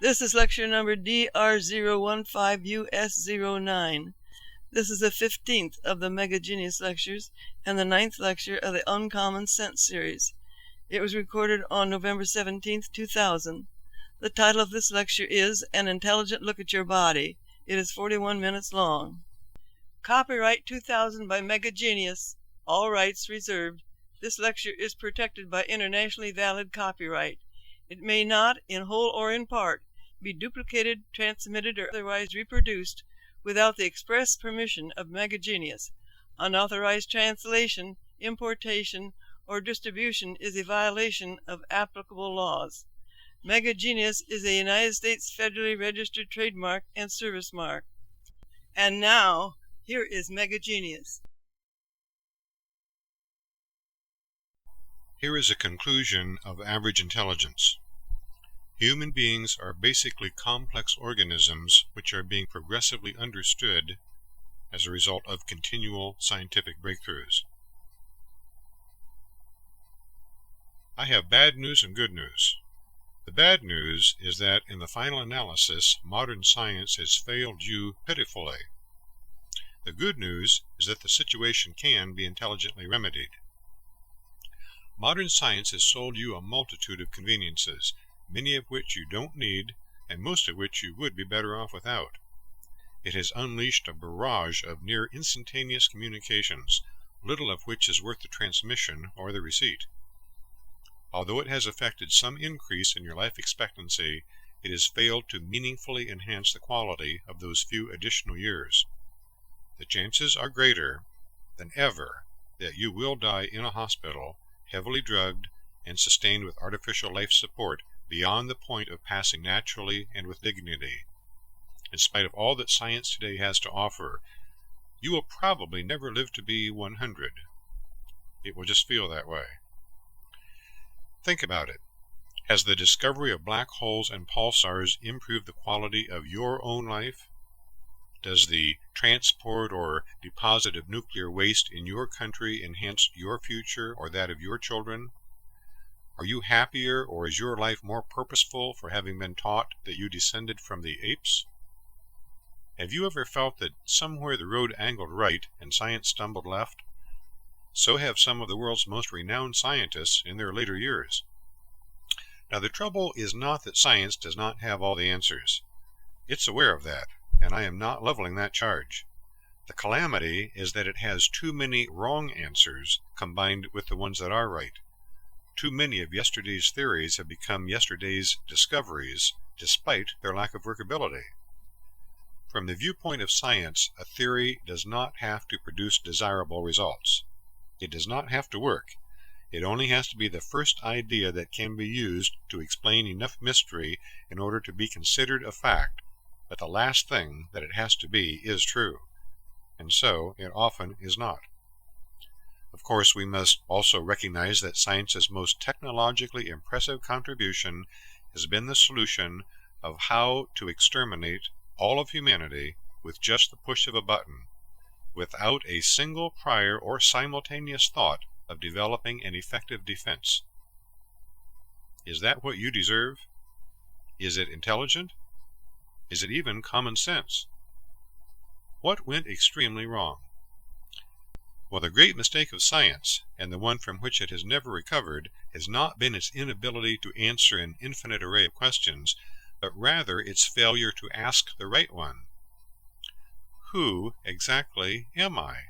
This is lecture number DR015US09. This is the 15th of the Mega Genius lectures and the 9th lecture of the Uncommon Sense series. It was recorded on November 17th, 2000. The title of this lecture is An Intelligent Look at Your Body. It is 41 minutes long. Copyright 2000 by Mega Genius. All rights reserved. This lecture is protected by internationally valid copyright. It may not, in whole or in part, be duplicated, transmitted, or otherwise reproduced without the express permission of Mega Genius. Unauthorized translation, importation, or distribution is a violation of applicable laws. Mega Genius is a United States federally registered trademark and service mark. And now, here is Mega Genius. Here is a conclusion of average intelligence. Human beings are basically complex organisms which are being progressively understood as a result of continual scientific breakthroughs. I have bad news and good news. The bad news is that in the final analysis, modern science has failed you pitifully. The good news is that the situation can be intelligently remedied. Modern science has sold you a multitude of conveniences, many of which you don't need, and most of which you would be better off without. It has unleashed a barrage of near instantaneous communications, little of which is worth the transmission or the receipt. Although it has effected some increase in your life expectancy, it has failed to meaningfully enhance the quality of those few additional years. The chances are greater than ever that you will die in a hospital, heavily drugged, and sustained with artificial life support beyond the point of passing naturally and with dignity. In spite of all that science today has to offer, you will probably never live to be 100. It will just feel that way. Think about it. Has the discovery of black holes and pulsars improved the quality of your own life? Does the transport or deposit of nuclear waste in your country enhance your future or that of your children? Are you happier, or is your life more purposeful for having been taught that you descended from the apes? Have you ever felt that somewhere the road angled right and science stumbled left? So have some of the world's most renowned scientists in their later years. Now, the trouble is not that science does not have all the answers. It's aware of that, and I am not leveling that charge. The calamity is that it has too many wrong answers combined with the ones that are right. Too many of yesterday's theories have become yesterday's discoveries, despite their lack of workability. From the viewpoint of science, a theory does not have to produce desirable results. It does not have to work. It only has to be the first idea that can be used to explain enough mystery in order to be considered a fact, but the last thing that it has to be is true, and so it often is not. Of course, we must also recognize that science's most technologically impressive contribution has been the solution of how to exterminate all of humanity with just the push of a button, without a single prior or simultaneous thought of developing an effective defense. Is that what you deserve? Is it intelligent? Is it even common sense? What went extremely wrong? Well, the great mistake of science, and the one from which it has never recovered, has not been its inability to answer an infinite array of questions, but rather its failure to ask the right one. Who exactly am I?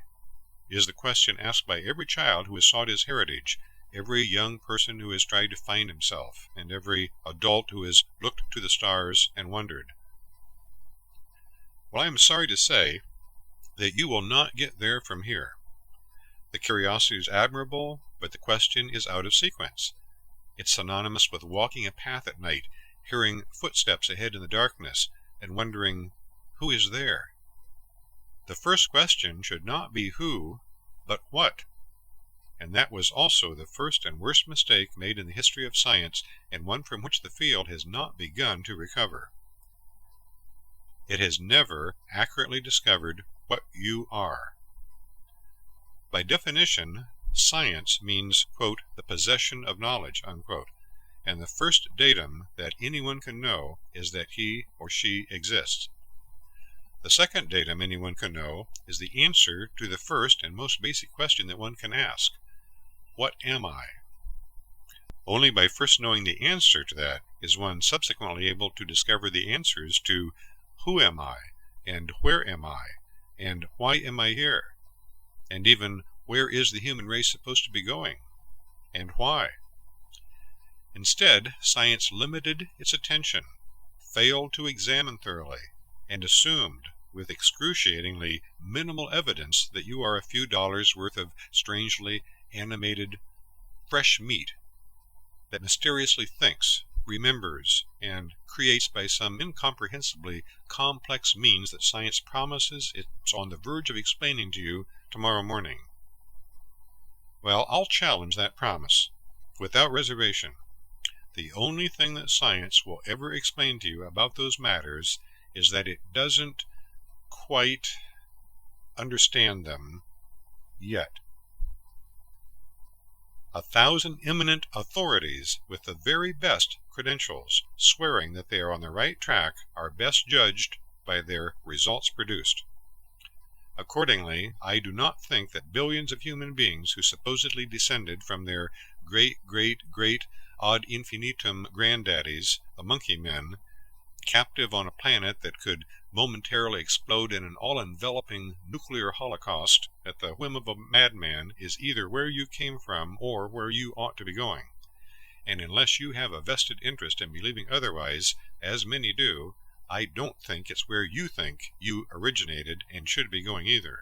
Is the question asked by every child who has sought his heritage, every young person who has tried to find himself, and every adult who has looked to the stars and wondered. Well, I am sorry to say that you will not get there from here. The curiosity is admirable, but the question is out of sequence. It's synonymous with walking a path at night, hearing footsteps ahead in the darkness, and wondering, who is there? The first question should not be who, but what. And that was also the first and worst mistake made in the history of science, and one from which the field has not begun to recover. It has never accurately discovered what you are. By definition, science means, quote, the possession of knowledge, unquote. and the first datum that anyone can know is that he or she exists. The second datum anyone can know is the answer to the first and most basic question that one can ask. What am I? Only by first knowing the answer to that is one subsequently able to discover the answers to who am I, and where am I, and why am I here, and even where is the human race supposed to be going, and why. Instead, science limited its attention, failed to examine thoroughly, and assumed, with excruciatingly minimal evidence, that you are a few dollars worth of strangely animated fresh meat that mysteriously thinks, remembers, and creates by some incomprehensibly complex means that science promises it's on the verge of explaining to you tomorrow morning. Well, I'll challenge that promise, without reservation. The only thing that science will ever explain to you about those matters is that it doesn't quite understand them yet. 1,000 eminent authorities with the very best credentials, swearing that they are on the right track, are best judged by their results produced. Accordingly, I do not think that billions of human beings who supposedly descended from their great ad infinitum granddaddies, the monkey men, captive on a planet that could momentarily explode in an all-enveloping nuclear holocaust at the whim of a madman, is either where you came from or where you ought to be going. And unless you have a vested interest in believing otherwise, as many do, I don't think it's where you think you originated and should be going either.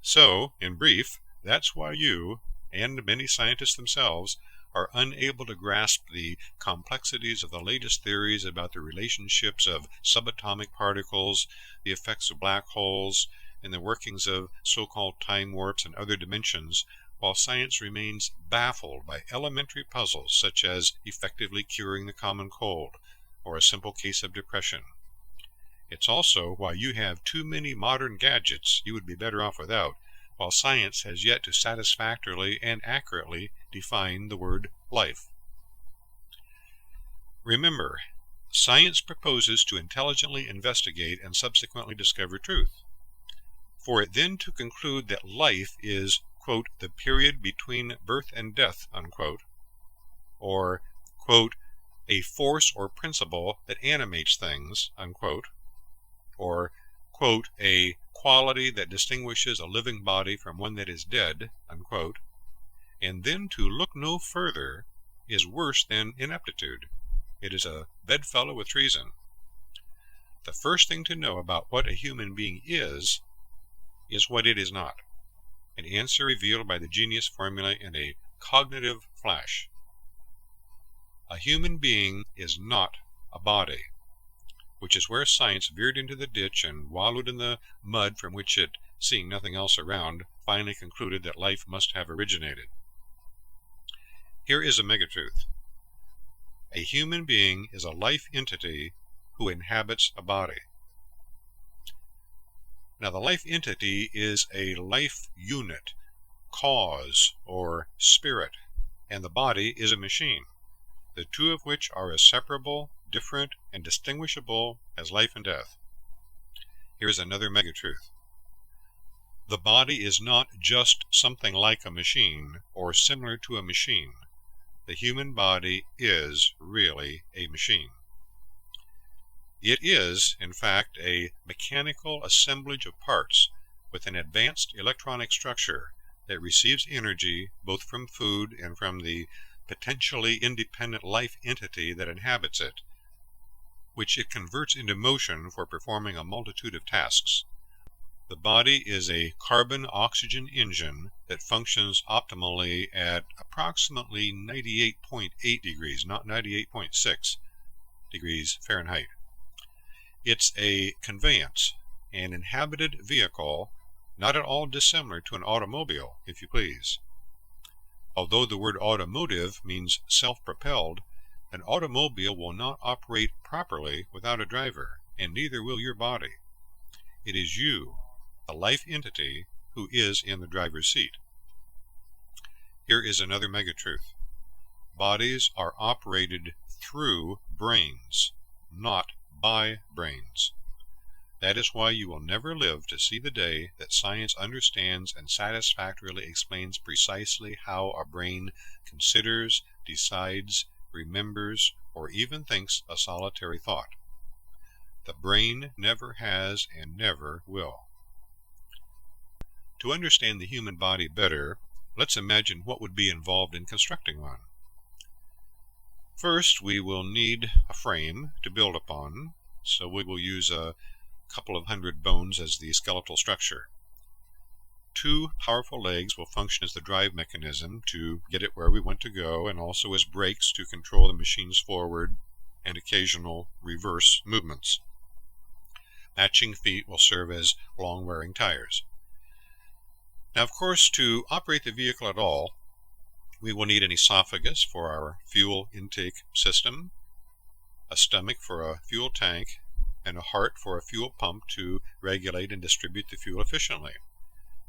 So, in brief, that's why you, and many scientists themselves, are unable to grasp the complexities of the latest theories about the relationships of subatomic particles, the effects of black holes, and the workings of so-called time warps and other dimensions, while science remains baffled by elementary puzzles such as effectively curing the common cold, or a simple case of depression. It's also why you have too many modern gadgets you would be better off without, while science has yet to satisfactorily and accurately define the word life. Remember, science proposes to intelligently investigate and subsequently discover truth. For it then to conclude that life is, quote, the period between birth and death, unquote, or, quote, a force or principle that animates things, unquote, or, quote, a quality that distinguishes a living body from one that is dead, unquote, and then to look no further, is worse than ineptitude. It is a bedfellow with treason. The first thing to know about what a human being is what it is not, an answer revealed by the genius formula in a cognitive flash. A human being is not a body, which is where science veered into the ditch and wallowed in the mud from which it, seeing nothing else around, finally concluded that life must have originated. Here is a megatruth. A human being is a life entity who inhabits a body. Now, the life entity is a life unit, cause, or spirit, and the body is a machine, the two of which are as separable, different, and distinguishable as life and death. Here is another megatruth. The body is not just something like a machine or similar to a machine. The human body is really a machine. It is, in fact, a mechanical assemblage of parts with an advanced electronic structure that receives energy both from food and from the potentially independent life entity that inhabits it, which it converts into motion for performing a multitude of tasks. The body is a carbon-oxygen engine that functions optimally at approximately 98.8 degrees, not 98.6 degrees Fahrenheit. It's a conveyance, an inhabited vehicle, not at all dissimilar to an automobile, if you please. Although the word automotive means self-propelled, an automobile will not operate properly without a driver, and neither will your body. It is you, the life entity, who is in the driver's seat. Here is another megatruth. bodies are operated through brains, not by brains. That is why you will never live to see the day that science understands and satisfactorily explains precisely how a brain considers, decides, remembers, or even thinks a solitary thought. The brain never has and never will. To understand the human body better, let's imagine what would be involved in constructing one. First, we will need a frame to build upon, so we will use a couple of hundred bones as the skeletal structure. 2 powerful legs will function as the drive mechanism to get it where we want to go, and also as brakes to control the machine's forward and occasional reverse movements. Matching feet will serve as long-wearing tires. Now, of course, to operate the vehicle at all, we will need an esophagus for our fuel intake system, a stomach for a fuel tank, and a heart for a fuel pump to regulate and distribute the fuel efficiently.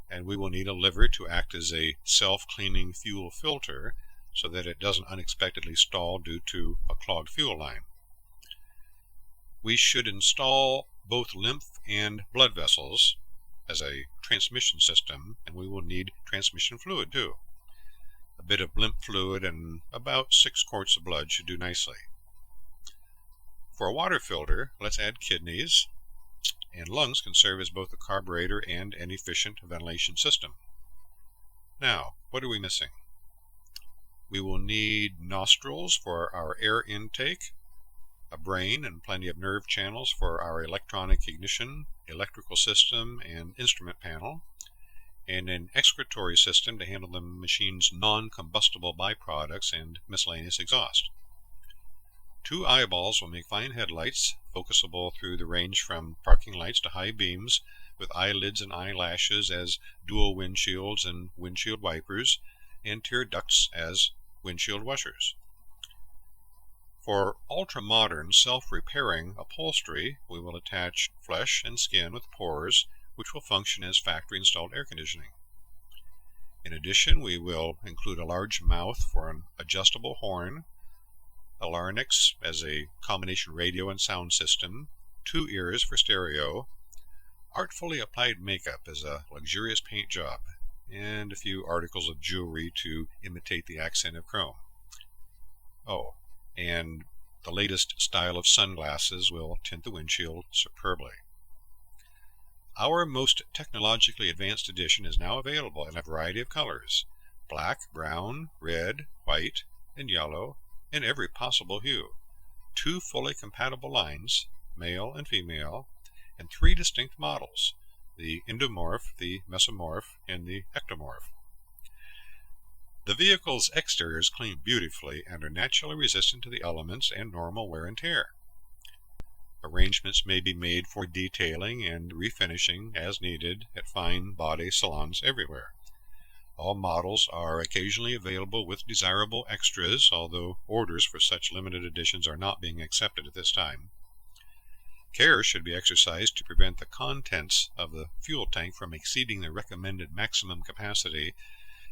And we will need a liver to act as a self-cleaning fuel filter so that it doesn't unexpectedly stall due to a clogged fuel line. We should install both lymph and blood vessels as a transmission system, and we will need transmission fluid too. A bit of lymph fluid and about 6 quarts of blood should do nicely. For a water filter, let's add kidneys, and lungs can serve as both a carburetor and an efficient ventilation system. Now, what are we missing? We will need nostrils for our air intake, a brain and plenty of nerve channels for our electronic ignition, electrical system, and instrument panel, and an excretory system to handle the machine's non-combustible byproducts and miscellaneous exhaust. 2 eyeballs will make fine headlights, focusable through the range from parking lights to high beams, with eyelids and eyelashes as dual windshields and windshield wipers, and tear ducts as windshield washers. For ultra-modern self-repairing upholstery, we will attach flesh and skin with pores, which will function as factory-installed air conditioning. In addition, we will include a large mouth for an adjustable horn, a larynx as a combination radio and sound system, 2 ears for stereo, artfully applied makeup as a luxurious paint job, and a few articles of jewelry to imitate the accent of chrome. Oh, and the latest style of sunglasses will tint the windshield superbly. Our most technologically advanced edition is now available in a variety of colors: black, brown, red, white, and yellow, in every possible hue. 2 fully compatible lines, male and female, and 3 distinct models: the endomorph, the mesomorph, and the ectomorph. The vehicle's exteriors clean beautifully and are naturally resistant to the elements and normal wear and tear. Arrangements may be made for detailing and refinishing as needed at fine body salons everywhere. All models are occasionally available with desirable extras, although orders for such limited editions are not being accepted at this time. Care should be exercised to prevent the contents of the fuel tank from exceeding the recommended maximum capacity,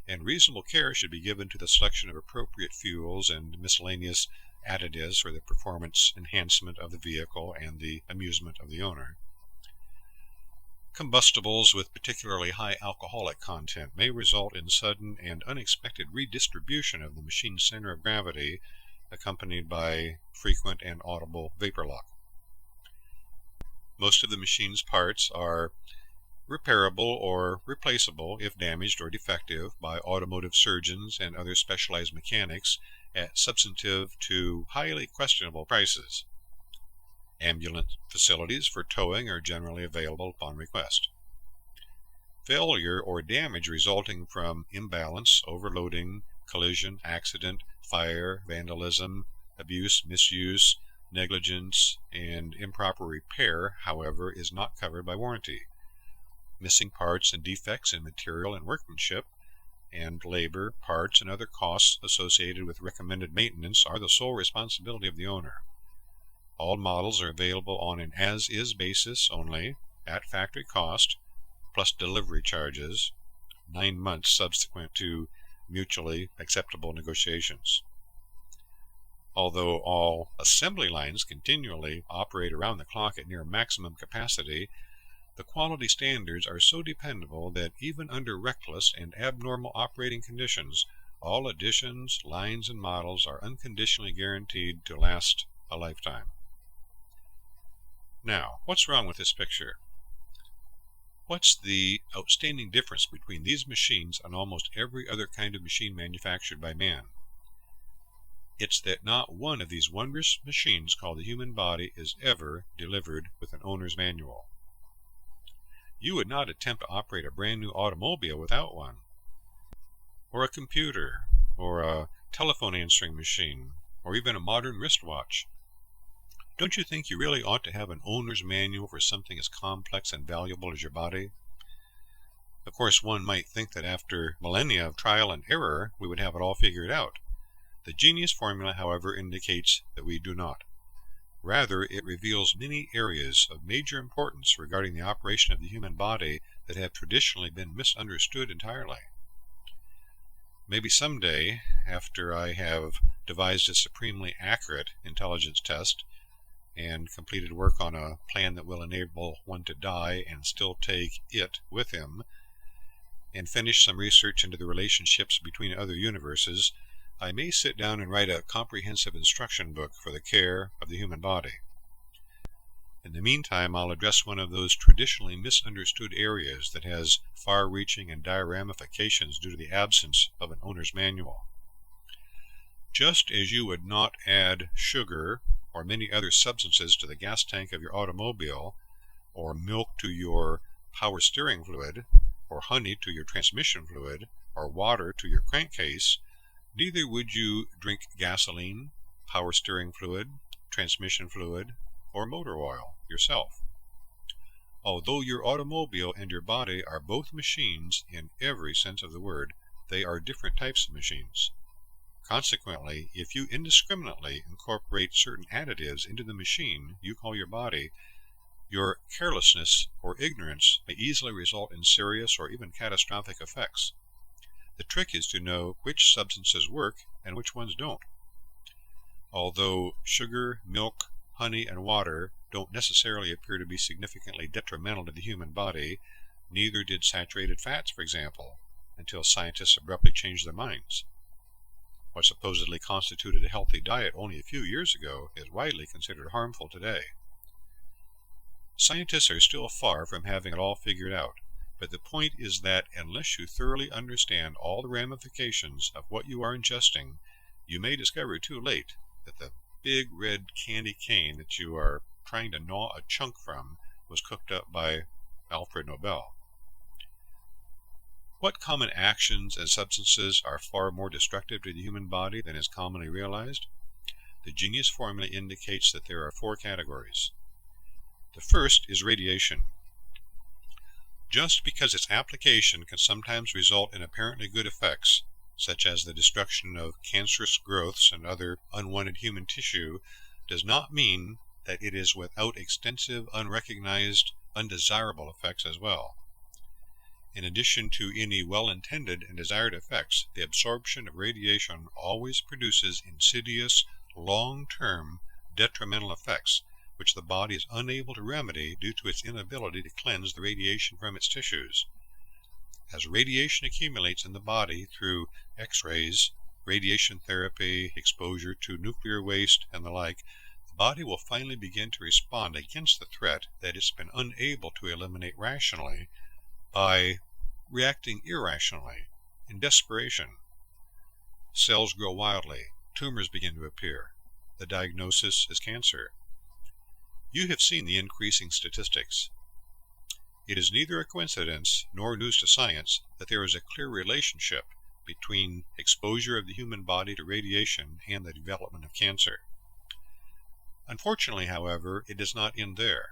and reasonable care should be given to the selection of appropriate fuels and miscellaneous additives for the performance enhancement of the vehicle and the amusement of the owner. Combustibles with particularly high alcoholic content may result in sudden and unexpected redistribution of the machine's center of gravity, accompanied by frequent and audible vapor lock. Most of the machine's parts are repairable or replaceable if damaged or defective by automotive surgeons and other specialized mechanics at substantive to highly questionable prices. Ambulance facilities for towing are generally available upon request. Failure or damage resulting from imbalance, overloading, collision, accident, fire, vandalism, abuse, misuse, negligence, and improper repair, however, is not covered by warranty. Missing parts and defects in material and workmanship, and labor, parts, and other costs associated with recommended maintenance are the sole responsibility of the owner. All models are available on an as-is basis only, at factory cost, plus delivery charges, 9 months subsequent to mutually acceptable negotiations. Although all assembly lines continually operate around the clock at near maximum capacity, the quality standards are so dependable that even under reckless and abnormal operating conditions, all additions, lines, and models are unconditionally guaranteed to last a lifetime. Now, what's wrong with this picture? What's the outstanding difference between these machines and almost every other kind of machine manufactured by man? It's that not one of these wondrous machines called the human body is ever delivered with an owner's manual. You would not attempt to operate a brand new automobile without one, or a computer, or a telephone answering machine, or even a modern wristwatch. Don't you think you really ought to have an owner's manual for something as complex and valuable as your body? Of course, one might think that after millennia of trial and error, we would have it all figured out. The Genius formula, however, indicates that we do not. Rather, it reveals many areas of major importance regarding the operation of the human body that have traditionally been misunderstood entirely. Maybe someday, after I have devised a supremely accurate intelligence test and completed work on a plan that will enable one to die and still take it with him, and finish some research into the relationships between other universes, I may sit down and write a comprehensive instruction book for the care of the human body. In the meantime, I'll address one of those traditionally misunderstood areas that has far-reaching and dire ramifications due to the absence of an owner's manual. Just as you would not add sugar or many other substances to the gas tank of your automobile, or milk to your power steering fluid, or honey to your transmission fluid, or water to your crankcase, neither would you drink gasoline, power steering fluid, transmission fluid, or motor oil yourself. Although your automobile and your body are both machines in every sense of the word, they are different types of machines. Consequently, if you indiscriminately incorporate certain additives into the machine you call your body, your carelessness or ignorance may easily result in serious or even catastrophic effects. The trick is to know which substances work and which ones don't. Although sugar, milk, honey, and water don't necessarily appear to be significantly detrimental to the human body, neither did saturated fats, for example, until scientists abruptly changed their minds. What supposedly constituted a healthy diet only a few years ago is widely considered harmful today. Scientists are still far from having it all figured out, but the point is that unless you thoroughly understand all the ramifications of what you are ingesting, you may discover too late that the big red candy cane that you are trying to gnaw a chunk from was cooked up by Alfred Nobel. What common actions and substances are far more destructive to the human body than is commonly realized? The Genius formula indicates that there are 4 categories. The first is radiation. Just because its application can sometimes result in apparently good effects, such as the destruction of cancerous growths and other unwanted human tissue, does not mean that it is without extensive, unrecognized, undesirable effects as well. In addition to any well-intended and desired effects, the absorption of radiation always produces insidious, long-term, detrimental effects, which the body is unable to remedy due to its inability to cleanse the radiation from its tissues. As radiation accumulates in the body through X-rays, radiation therapy, exposure to nuclear waste, and the like, the body will finally begin to respond against the threat that it's been unable to eliminate rationally by reacting irrationally, in desperation. Cells grow wildly, tumors begin to appear. The diagnosis is cancer. You have seen the increasing statistics. It is neither a coincidence nor news to science that there is a clear relationship between exposure of the human body to radiation and the development of cancer. Unfortunately, however, it does not end there.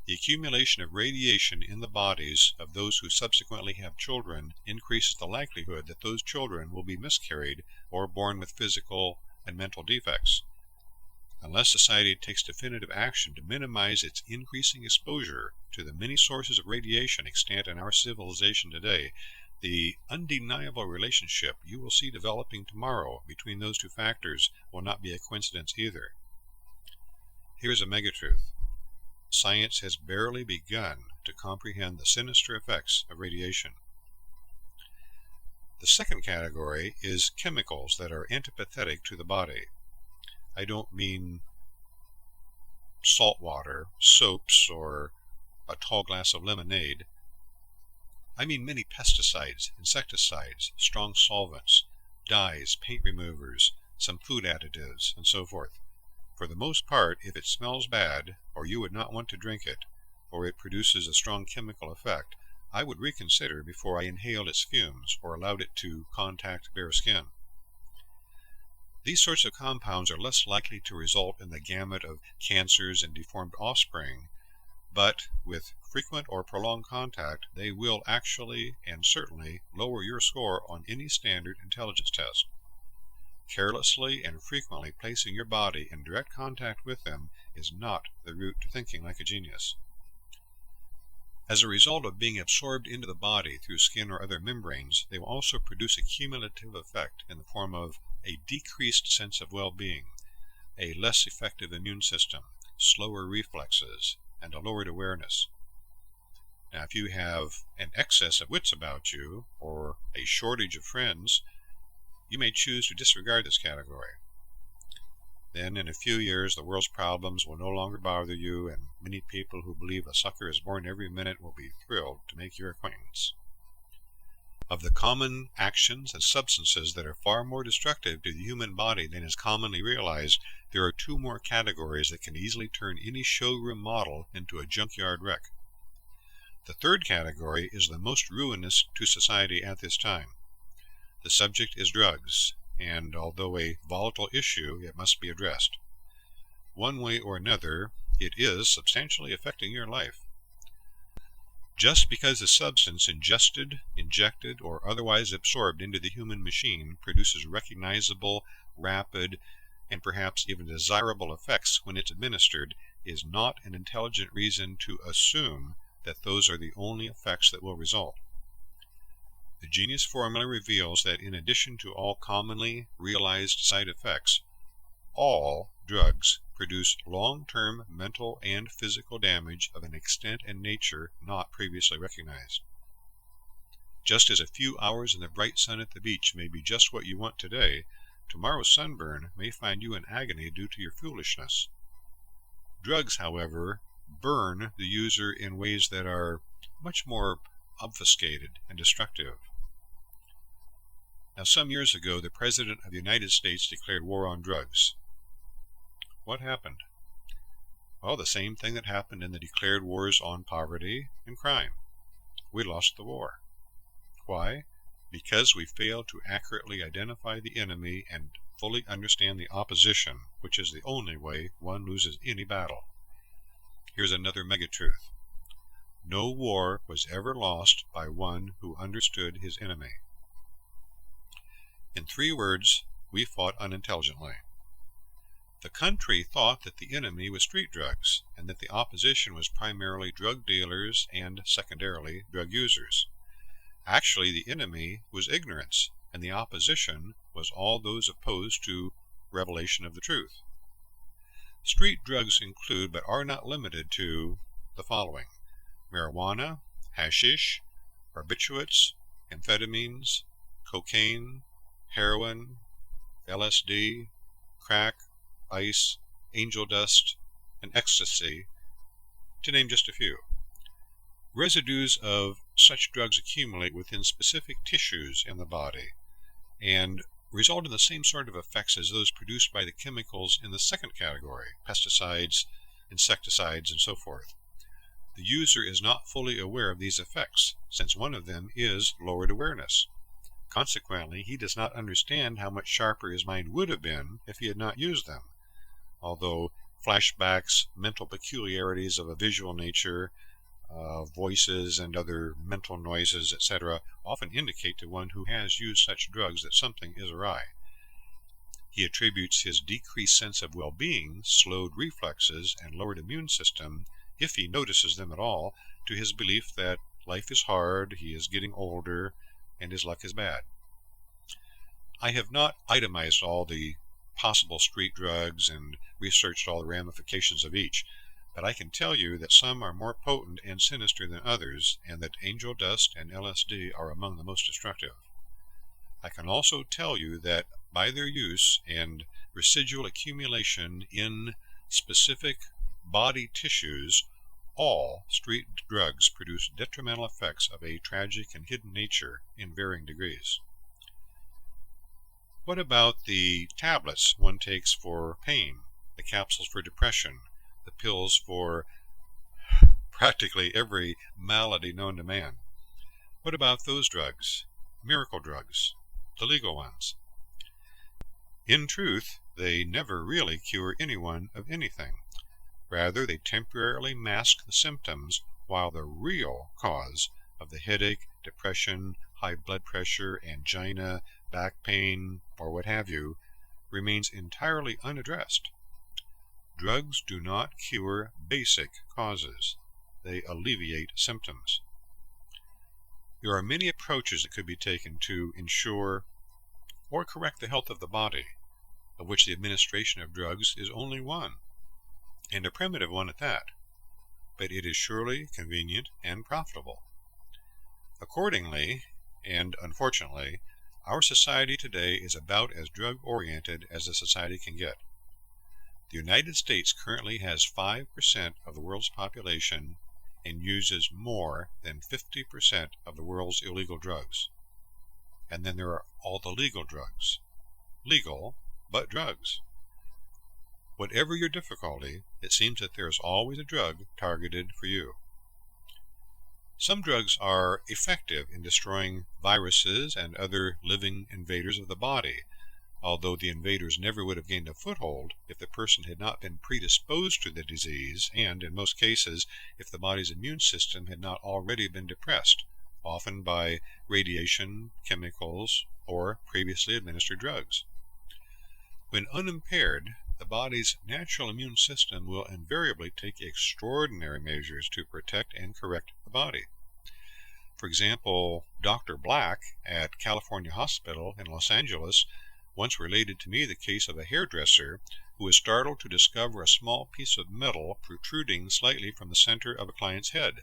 The accumulation of radiation in the bodies of those who subsequently have children increases the likelihood that those children will be miscarried or born with physical and mental defects. Unless society takes definitive action to minimize its increasing exposure to the many sources of radiation extant in our civilization today, The undeniable relationship you will see developing tomorrow between those two factors will not be a coincidence either. Here's a megatruth. Science has barely begun to comprehend the sinister effects of radiation. The second category is chemicals that are antipathetic to the body. I don't mean salt water, soaps, or a tall glass of lemonade. I mean many pesticides, insecticides, strong solvents, dyes, paint removers, some food additives, and so forth. For the most part, if it smells bad, or you would not want to drink it, or it produces a strong chemical effect, I would reconsider before I inhaled its fumes or allowed it to contact bare skin. These sorts of compounds are less likely to result in the gamut of cancers and deformed offspring, but with frequent or prolonged contact, they will actually and certainly lower your score on any standard intelligence test. Carelessly and frequently placing your body in direct contact with them is not the route to thinking like a genius. As a result of being absorbed into the body through skin or other membranes, they will also produce a cumulative effect in the form of a decreased sense of well-being, a less effective immune system, slower reflexes, and a lowered awareness. Now, if you have an excess of wits about you, or a shortage of friends, you may choose to disregard this category. Then, in a few years, the world's problems will no longer bother you, and many people who believe a sucker is born every minute will be thrilled to make your acquaintance. Of the common actions and substances that are far more destructive to the human body than is commonly realized, there are two more categories that can easily turn any showroom model into a junkyard wreck. The third category is the most ruinous to society at this time. The subject is drugs, and although a volatile issue, it must be addressed. One way or another, it is substantially affecting your life. Just because a substance ingested, injected, or otherwise absorbed into the human machine produces recognizable, rapid, and perhaps even desirable effects when it's administered, is not an intelligent reason to assume that those are the only effects that will result. The Genius Formula reveals that in addition to all commonly realized side effects, all drugs produce long-term mental and physical damage of an extent and nature not previously recognized. Just as a few hours in the bright sun at the beach may be just what you want today, tomorrow's sunburn may find you in agony due to your foolishness. Drugs, however, burn the user in ways that are much more obfuscated and destructive. Now, some years ago, the President of the United States declared war on drugs. What happened? Well, the same thing that happened in the declared wars on poverty and crime. We lost the war. Why? Because we failed to accurately identify the enemy and fully understand the opposition, which is the only way one loses any battle. Here's another megatruth. No war was ever lost by one who understood his enemy. In 3 words, we fought unintelligently. The country thought that the enemy was street drugs, and that the opposition was primarily drug dealers and, secondarily, drug users. Actually, the enemy was ignorance, and the opposition was all those opposed to revelation of the truth. Street drugs include, but are not limited to, the following: marijuana, hashish, barbiturates, amphetamines, cocaine, heroin, LSD, crack, ice, angel dust, and ecstasy, to name just a few. Residues of such drugs accumulate within specific tissues in the body and result in the same sort of effects as those produced by the chemicals in the second category, pesticides, insecticides, and so forth. The user is not fully aware of these effects, since one of them is lowered awareness. Consequently, he does not understand how much sharper his mind would have been if he had not used them, although flashbacks, mental peculiarities of a visual nature, voices and other mental noises, etc., often indicate to one who has used such drugs that something is awry. He attributes his decreased sense of well-being, slowed reflexes, and lowered immune system, if he notices them at all, to his belief that life is hard, he is getting older, and his luck is bad. I have not itemized all the possible street drugs and researched all the ramifications of each, but I can tell you that some are more potent and sinister than others, and that angel dust and LSD are among the most destructive. I can also tell you that by their use and residual accumulation in specific body tissues, all street drugs produce detrimental effects of a tragic and hidden nature in varying degrees. What about the tablets one takes for pain, the capsules for depression, the pills for practically every malady known to man? What about those drugs, miracle drugs, the legal ones? In truth, they never really cure anyone of anything. Rather, they temporarily mask the symptoms, while the real cause of the headache, depression, high blood pressure, angina, back pain, or what have you, remains entirely unaddressed. Drugs do not cure basic causes. They alleviate symptoms. There are many approaches that could be taken to ensure or correct the health of the body, of which the administration of drugs is only one, and a primitive one at that, but it is surely convenient and profitable. Accordingly, and unfortunately, our society today is about as drug-oriented as a society can get. The United States currently has 5% of the world's population and uses more than 50% of the world's illegal drugs. And then there are all the legal drugs. Legal, but drugs. Whatever your difficulty, it seems that there is always a drug targeted for you. Some drugs are effective in destroying viruses and other living invaders of the body, although the invaders never would have gained a foothold if the person had not been predisposed to the disease, and, in most cases, if the body's immune system had not already been depressed, often by radiation, chemicals, or previously administered drugs. When unimpaired, the body's natural immune system will invariably take extraordinary measures to protect and correct the body. For example, Dr. Black at California Hospital in Los Angeles once related to me the case of a hairdresser who was startled to discover a small piece of metal protruding slightly from the center of a client's head.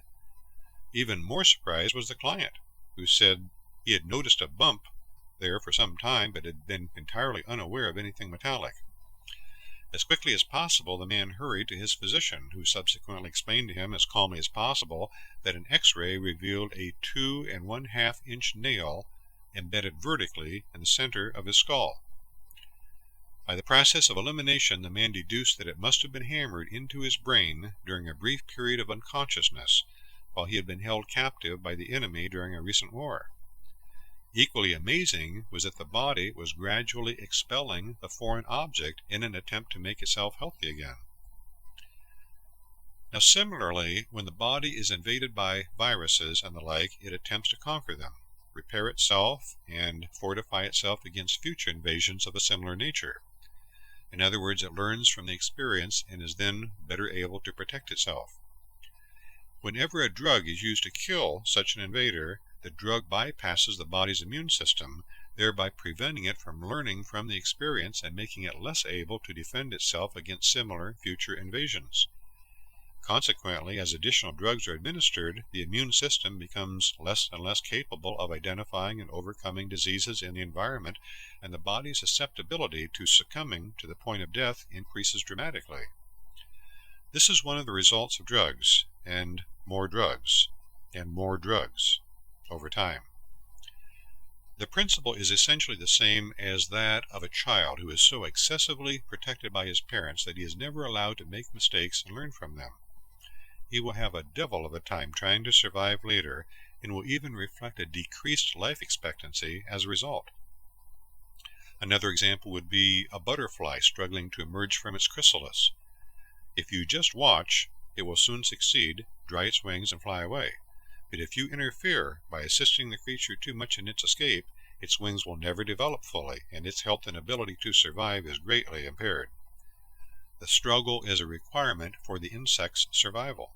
Even more surprised was the client, who said he had noticed a bump there for some time, but had been entirely unaware of anything metallic. As quickly as possible, the man hurried to his physician, who subsequently explained to him as calmly as possible that an X-ray revealed a 2 1/2 inch nail embedded vertically in the center of his skull. By the process of elimination, the man deduced that it must have been hammered into his brain during a brief period of unconsciousness, while he had been held captive by the enemy during a recent war. Equally amazing was that the body was gradually expelling the foreign object in an attempt to make itself healthy again. Now, similarly, when the body is invaded by viruses and the like, it attempts to conquer them, repair itself, and fortify itself against future invasions of a similar nature. In other words, it learns from the experience and is then better able to protect itself. Whenever a drug is used to kill such an invader, the drug bypasses the body's immune system, thereby preventing it from learning from the experience and making it less able to defend itself against similar future invasions. Consequently, as additional drugs are administered, the immune system becomes less and less capable of identifying and overcoming diseases in the environment, and the body's susceptibility to succumbing to the point of death increases dramatically. This is one of the results of drugs, and more drugs, and more drugs over time. The principle is essentially the same as that of a child who is so excessively protected by his parents that he is never allowed to make mistakes and learn from them. He will have a devil of a time trying to survive later, and will even reflect a decreased life expectancy as a result. Another example would be a butterfly struggling to emerge from its chrysalis. If you just watch, it will soon succeed, dry its wings, and fly away. But if you interfere by assisting the creature too much in its escape, its wings will never develop fully, and its health and ability to survive is greatly impaired. The struggle is a requirement for the insect's survival.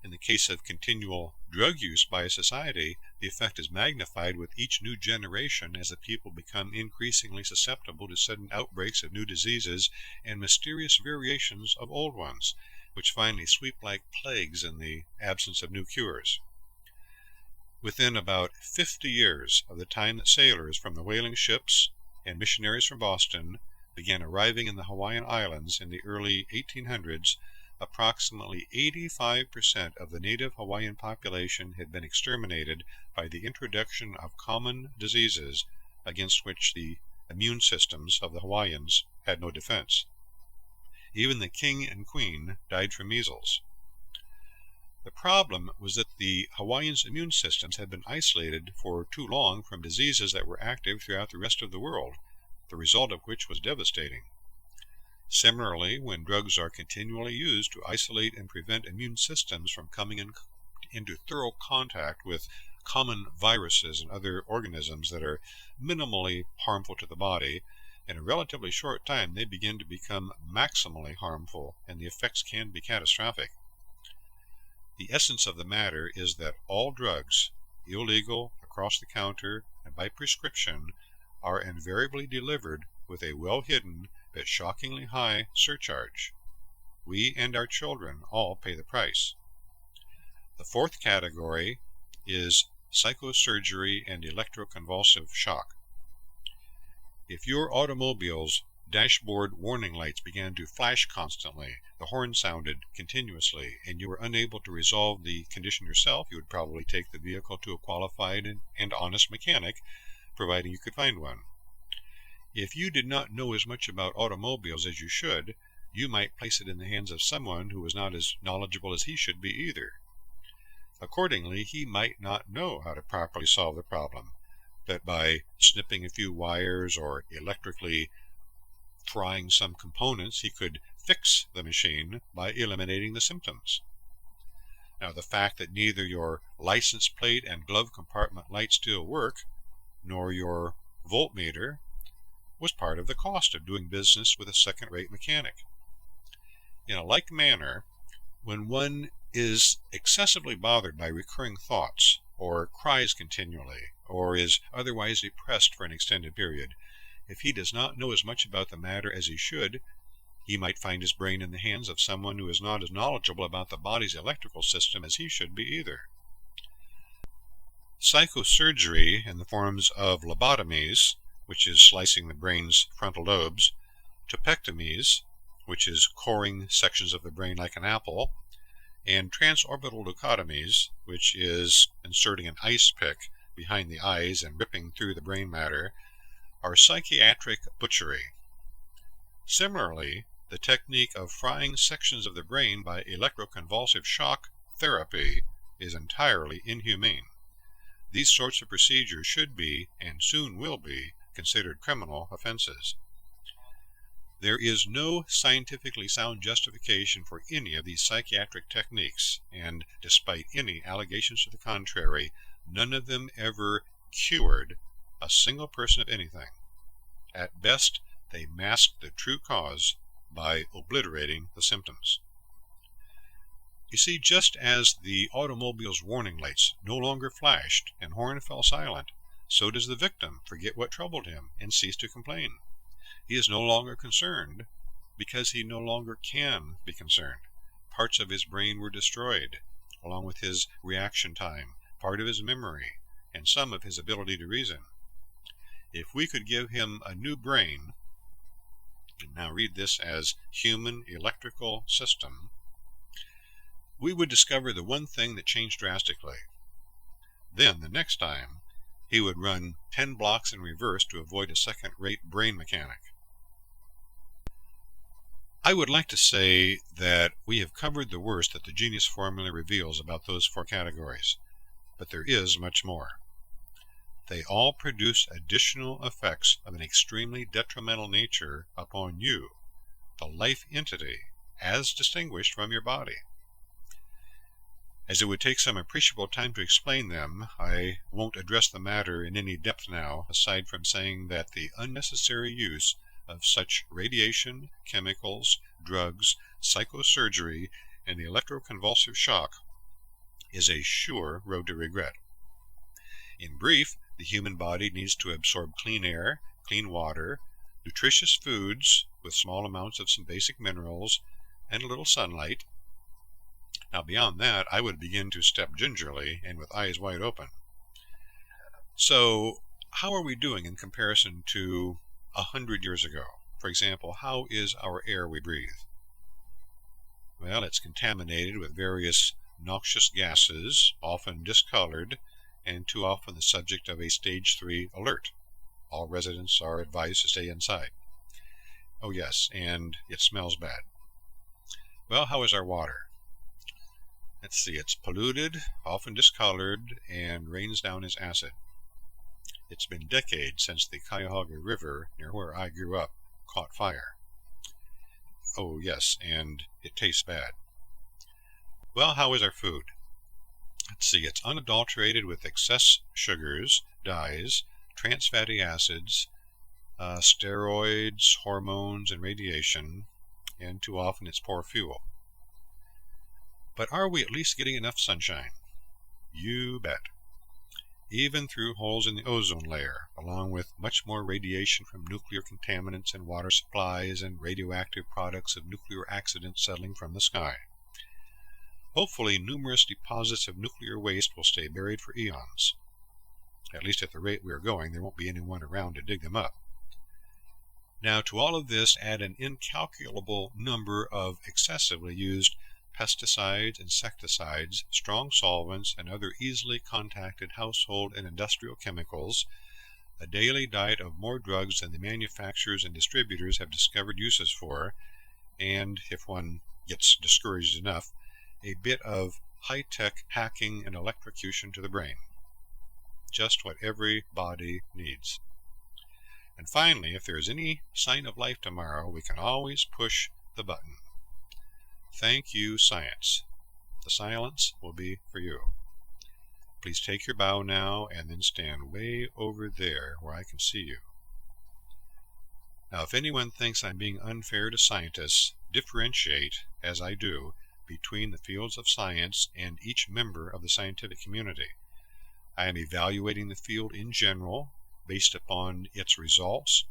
In the case of continual drug use by a society, the effect is magnified with each new generation as the people become increasingly susceptible to sudden outbreaks of new diseases and mysterious variations of old ones, which finally sweep like plagues in the absence of new cures. Within about 50 years of the time that sailors from the whaling ships and missionaries from Boston began arriving in the Hawaiian Islands in the early 1800s, approximately 85% of the native Hawaiian population had been exterminated by the introduction of common diseases against which the immune systems of the Hawaiians had no defense. Even the king and queen died from measles. The problem was that the Hawaiians' immune systems had been isolated for too long from diseases that were active throughout the rest of the world, the result of which was devastating. Similarly, when drugs are continually used to isolate and prevent immune systems from coming into thorough contact with common viruses and other organisms that are minimally harmful to the body, in a relatively short time they begin to become maximally harmful, and the effects can be catastrophic. The essence of the matter is that all drugs, illegal, across the counter, and by prescription, are invariably delivered with a well-hidden but shockingly high surcharge. We and our children all pay the price. The fourth category is psychosurgery and electroconvulsive shock. If your automobile's dashboard warning lights began to flash constantly, the horn sounded continuously, and you were unable to resolve the condition yourself, you would probably take the vehicle to a qualified and honest mechanic, providing you could find one. If you did not know as much about automobiles as you should, you might place it in the hands of someone who was not as knowledgeable as he should be either. Accordingly, he might not know how to properly solve the problem, but by snipping a few wires or electrically frying some components, he could fix the machine by eliminating the symptoms. Now, the fact that neither your license plate and glove compartment light still work, nor your voltmeter, was part of the cost of doing business with a second-rate mechanic. In a like manner, when one is excessively bothered by recurring thoughts, or cries continually, or is otherwise depressed for an extended period, if he does not know as much about the matter as he should, he might find his brain in the hands of someone who is not as knowledgeable about the body's electrical system as he should be either. Psychosurgery in the forms of lobotomies, which is slicing the brain's frontal lobes, topectomies, which is coring sections of the brain like an apple, and transorbital leucotomies, which is inserting an ice pick behind the eyes and ripping through the brain matter, are psychiatric butchery. Similarly, the technique of frying sections of the brain by electroconvulsive shock therapy is entirely inhumane. These sorts of procedures should be, and soon will be, considered criminal offenses. There is no scientifically sound justification for any of these psychiatric techniques, and despite any allegations to the contrary, none of them ever cured a single person of anything. At best, they masked the true cause by obliterating the symptoms. You see, just as the automobile's warning lights no longer flashed and horn fell silent, so does the victim forget what troubled him and cease to complain. He is no longer concerned because he no longer can be concerned. Parts of his brain were destroyed, along with his reaction time, part of his memory, and some of his ability to reason. If we could give him a new brain, and now read this as human electrical system, we would discover the one thing that changed drastically. Then, the next time, he would run 10 blocks in reverse to avoid a second-rate brain mechanic. I would like to say that we have covered the worst that the Genius Formula reveals about those 4 categories, but there is much more. They all produce additional effects of an extremely detrimental nature upon you, the life entity, as distinguished from your body. As it would take some appreciable time to explain them, I won't address the matter in any depth now, aside from saying that the unnecessary use of such radiation, chemicals, drugs, psychosurgery, and electroconvulsive shock is a sure road to regret. In brief, the human body needs to absorb clean air, clean water, nutritious foods with small amounts of some basic minerals, and a little sunlight. Now beyond that, I would begin to step gingerly and with eyes wide open. So, how are we doing in comparison to 100 years ago? For example, how is our air we breathe? Well, it's contaminated with various noxious gases, often discolored, and too often the subject of a Stage 3 alert. All residents are advised to stay inside. Oh yes, and it smells bad. Well, how is our water? Let's see, it's polluted, often discolored, and rains down as acid. It's been decades since the Cuyahoga River, near where I grew up, caught fire. Oh yes, and it tastes bad. Well, how is our food? Let's see, it's unadulterated with excess sugars, dyes, trans fatty acids, steroids, hormones, and radiation, and too often it's poor fuel. But are we at least getting enough sunshine? You bet. Even through holes in the ozone layer, along with much more radiation from nuclear contaminants and water supplies and radioactive products of nuclear accidents settling from the sky. Hopefully, numerous deposits of nuclear waste will stay buried for eons. At least at the rate we are going, there won't be anyone around to dig them up. Now, to all of this, add an incalculable number of excessively used pesticides, insecticides, strong solvents, and other easily contacted household and industrial chemicals, a daily diet of more drugs than the manufacturers and distributors have discovered uses for, and, if one gets discouraged enough, a bit of high-tech hacking and electrocution to the brain. Just what every body needs. And finally, if there is any sign of life tomorrow, we can always push the button. Thank you, science. The silence will be for you. Please take your bow now and then stand way over there where I can see you. Now, if anyone thinks I'm being unfair to scientists, differentiate, as I do, between the fields of science and each member of the scientific community. I am evaluating the field in general based upon its results,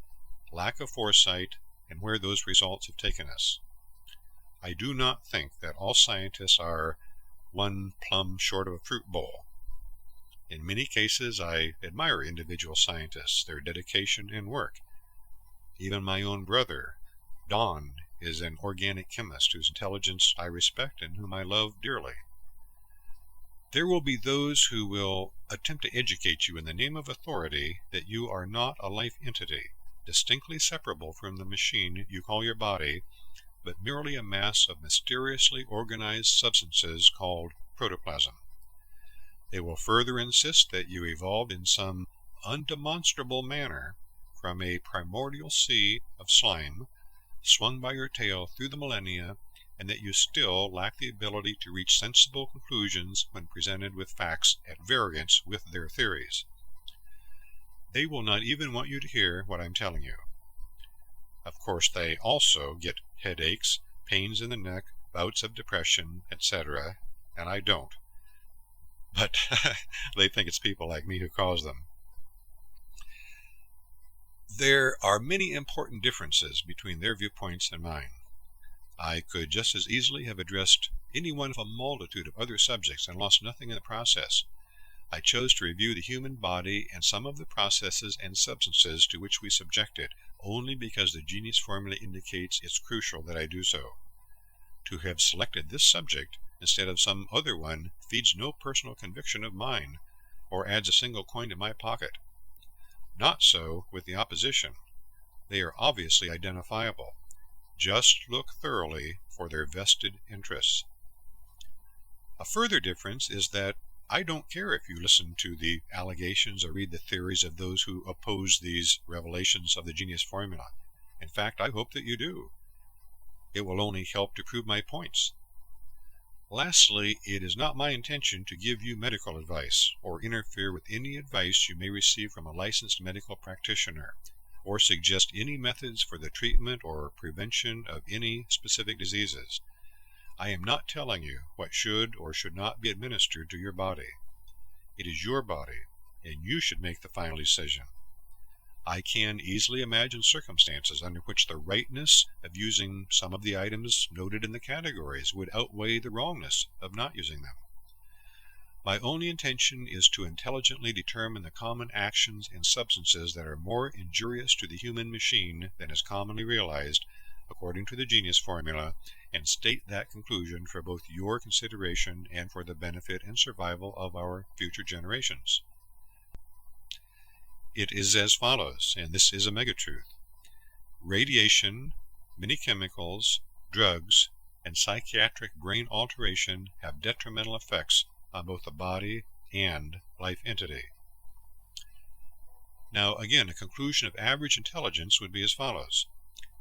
lack of foresight, and where those results have taken us. I do not think that all scientists are one plum short of a fruit bowl. In many cases, I admire individual scientists, their dedication and work. Even my own brother, Don, is an organic chemist whose intelligence I respect and whom I love dearly. There will be those who will attempt to educate you in the name of authority that you are not a life entity, distinctly separable from the machine you call your body, but merely a mass of mysteriously organized substances called protoplasm. They will further insist that you evolved in some undemonstrable manner from a primordial sea of slime, swung by your tail through the millennia, and that you still lack the ability to reach sensible conclusions when presented with facts at variance with their theories. They will not even want you to hear what I'm telling you. Of course, they also get headaches, pains in the neck, bouts of depression, etc., and I don't. But they think it's people like me who cause them. There are many important differences between their viewpoints and mine. I could just as easily have addressed any one of a multitude of other subjects and lost nothing in the process. I chose to review the human body and some of the processes and substances to which we subject it, only because the Genius Formula indicates it's crucial that I do so. To have selected this subject instead of some other one feeds no personal conviction of mine, or adds a single coin to my pocket. Not so with the opposition. They are obviously identifiable. Just look thoroughly for their vested interests. A further difference is that I don't care if you listen to the allegations or read the theories of those who oppose these revelations of the Genius Formula. In fact, I hope that you do. It will only help to prove my points. Lastly, it is not my intention to give you medical advice or interfere with any advice you may receive from a licensed medical practitioner, or suggest any methods for the treatment or prevention of any specific diseases. I am not telling you what should or should not be administered to your body. It is your body, and you should make the final decision. I can easily imagine circumstances under which the rightness of using some of the items noted in the categories would outweigh the wrongness of not using them. My only intention is to intelligently determine the common actions and substances that are more injurious to the human machine than is commonly realized, according to the genius formula, and state that conclusion for both your consideration and for the benefit and survival of our future generations. It is as follows, and this is a megatruth. Radiation, many chemicals, drugs, and psychiatric brain alteration have detrimental effects on both the body and life entity. Now, again, a conclusion of average intelligence would be as follows.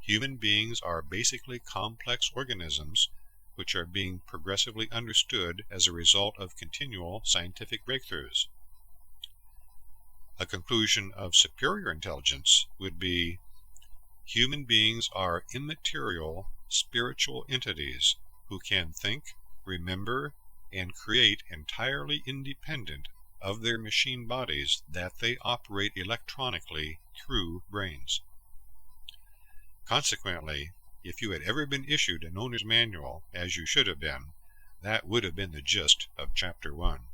Human beings are basically complex organisms which are being progressively understood as a result of continual scientific breakthroughs. A conclusion of superior intelligence would be human beings are immaterial spiritual entities who can think, remember, and create entirely independent of their machine bodies that they operate electronically through brains. Consequently, if you had ever been issued an owner's manual, as you should have been, that would have been the gist of Chapter 1.